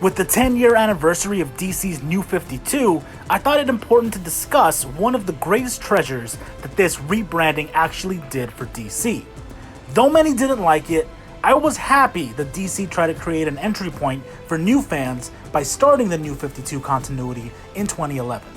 With the 10-year anniversary of DC's New 52, I thought it important to discuss one of the greatest treasures that this rebranding actually did for DC. Though many didn't like it, I was happy that DC tried to create an entry point for new fans by starting the New 52 continuity in 2011.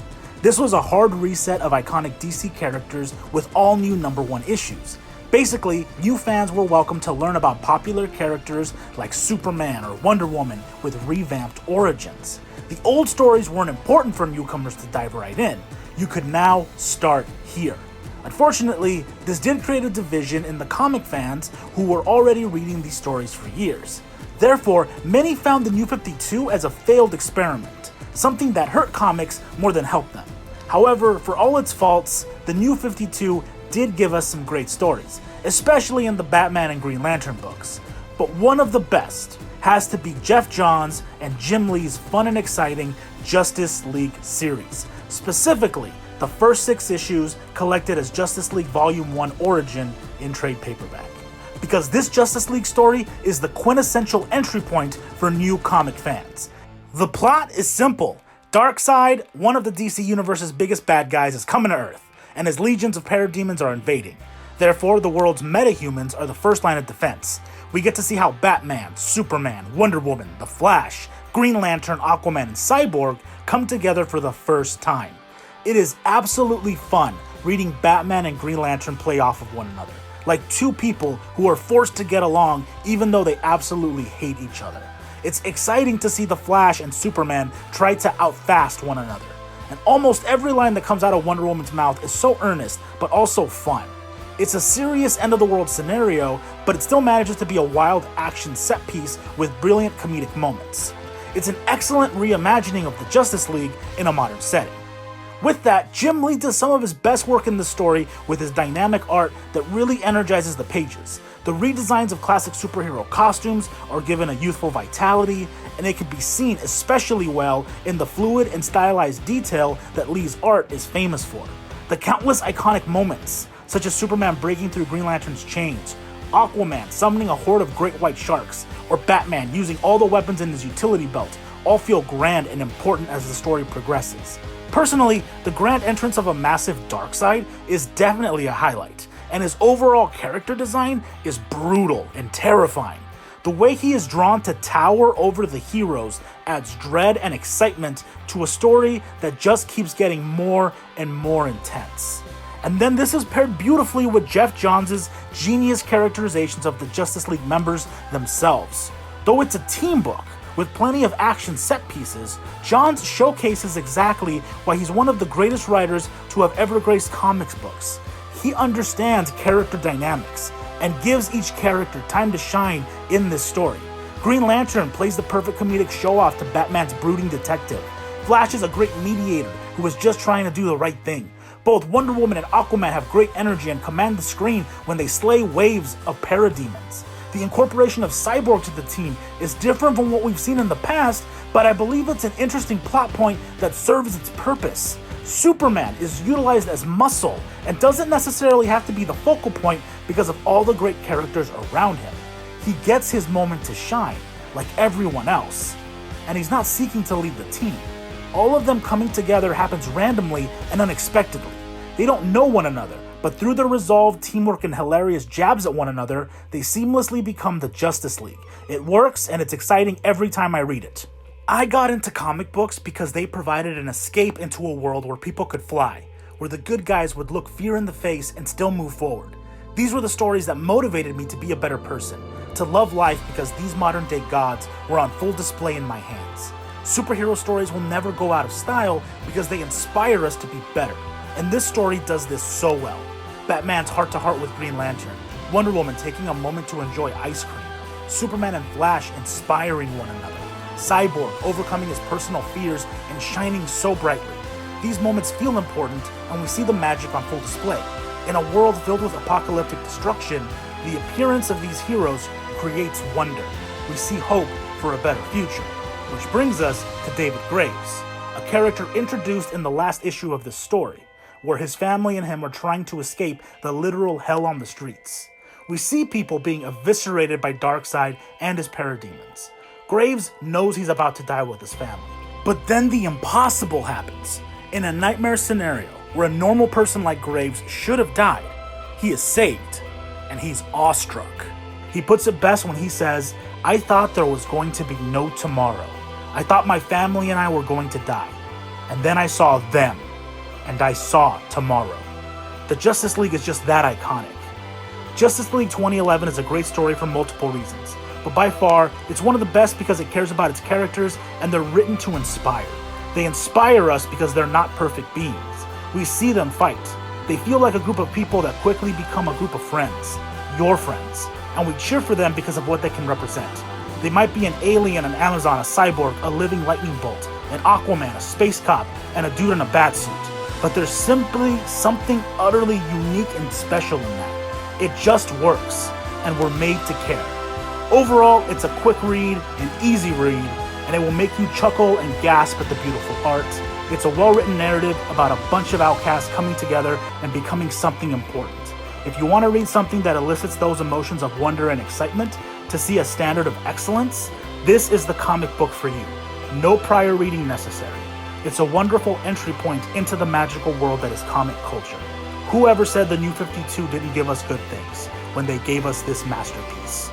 This was a hard reset of iconic DC characters with all new #1 issues. Basically, new fans were welcome to learn about popular characters like Superman or Wonder Woman with revamped origins. The old stories weren't important for newcomers to dive right in. You could now start here. Unfortunately, this did create a division in the comic fans who were already reading these stories for years. Therefore, many found the New 52 as a failed experiment, something that hurt comics more than helped them. However, for all its faults, the New 52 did give us some great stories, especially in the Batman and Green Lantern books. But one of the best has to be Geoff Johns and Jim Lee's fun and exciting Justice League series, specifically the first 6 issues collected as Justice League Volume 1 Origin in trade paperback. Because this Justice League story is the quintessential entry point for new comic fans. The plot is simple. Darkseid, one of the DC Universe's biggest bad guys, is coming to Earth, and his legions of parademons are invading. Therefore, the world's metahumans are the first line of defense. We get to see how Batman, Superman, Wonder Woman, The Flash, Green Lantern, Aquaman, and Cyborg come together for the first time. It is absolutely fun reading Batman and Green Lantern play off of one another, like two people who are forced to get along even though they absolutely hate each other. It's exciting to see The Flash and Superman try to outfast one another. And almost every line that comes out of Wonder Woman's mouth is so earnest, but also fun. It's a serious end-of-the-world scenario, but it still manages to be a wild action set piece with brilliant comedic moments. It's an excellent reimagining of the Justice League in a modern setting. With that, Jim Lee does some of his best work in the story with his dynamic art that really energizes the pages. The redesigns of classic superhero costumes are given a youthful vitality, and it can be seen especially well in the fluid and stylized detail that Lee's art is famous for. The countless iconic moments, such as Superman breaking through Green Lantern's chains, Aquaman summoning a horde of great white sharks, or Batman using all the weapons in his utility belt, all feel grand and important as the story progresses. Personally, the grand entrance of a massive Darkseid is definitely a highlight, and his overall character design is brutal and terrifying. The way he is drawn to tower over the heroes adds dread and excitement to a story that just keeps getting more and more intense. And then this is paired beautifully with Geoff Johns' genius characterizations of the Justice League members themselves. Though it's a team book with plenty of action set pieces, Johns showcases exactly why he's one of the greatest writers to have ever graced comics books. He understands character dynamics and gives each character time to shine in this story. Green Lantern plays the perfect comedic show-off to Batman's brooding detective. Flash is a great mediator who is just trying to do the right thing. Both Wonder Woman and Aquaman have great energy and command the screen when they slay waves of parademons. The incorporation of Cyborg to the team is different from what we've seen in the past, but I believe it's an interesting plot point that serves its purpose. Superman is utilized as muscle and doesn't necessarily have to be the focal point because of all the great characters around him. He gets his moment to shine, like everyone else, and he's not seeking to lead the team. All of them coming together happens randomly and unexpectedly. They don't know one another, but through their resolve, teamwork, and hilarious jabs at one another, they seamlessly become the Justice League. It works, and it's exciting every time I read it. I got into comic books because they provided an escape into a world where people could fly, where the good guys would look fear in the face and still move forward. These were the stories that motivated me to be a better person, to love life because these modern-day gods were on full display in my hands. Superhero stories will never go out of style because they inspire us to be better. And this story does this so well. Batman's heart-to-heart with Green Lantern, Wonder Woman taking a moment to enjoy ice cream, Superman and Flash inspiring one another, Cyborg overcoming his personal fears and shining so brightly. These moments feel important, and we see the magic on full display. In a world filled with apocalyptic destruction, the appearance of these heroes creates wonder. We see hope for a better future. Which brings us to David Graves, a character introduced in the last issue of this story, where his family and him are trying to escape the literal hell on the streets. We see people being eviscerated by Darkseid and his parademons. Graves knows he's about to die with his family. But then the impossible happens. In a nightmare scenario where a normal person like Graves should have died, he is saved, and he's awestruck. He puts it best when he says, "I thought there was going to be no tomorrow. I thought my family and I were going to die. And then I saw them, and I saw tomorrow." The Justice League is just that iconic. Justice League 2011 is a great story for multiple reasons, but by far, it's one of the best because it cares about its characters and they're written to inspire. They inspire us because they're not perfect beings. We see them fight. They feel like a group of people that quickly become a group of friends, your friends, and we cheer for them because of what they can represent. They might be an alien, an Amazon, a cyborg, a living lightning bolt, an Aquaman, a space cop, and a dude in a bat suit. But there's simply something utterly unique and special in that. It just works, and we're made to care. Overall, it's a quick read, an easy read, and it will make you chuckle and gasp at the beautiful art. It's a well-written narrative about a bunch of outcasts coming together and becoming something important. If you want to read something that elicits those emotions of wonder and excitement to see a standard of excellence, this is the comic book for you. No prior reading necessary. It's a wonderful entry point into the magical world that is comic culture. Whoever said the New 52 didn't give us good things when they gave us this masterpiece?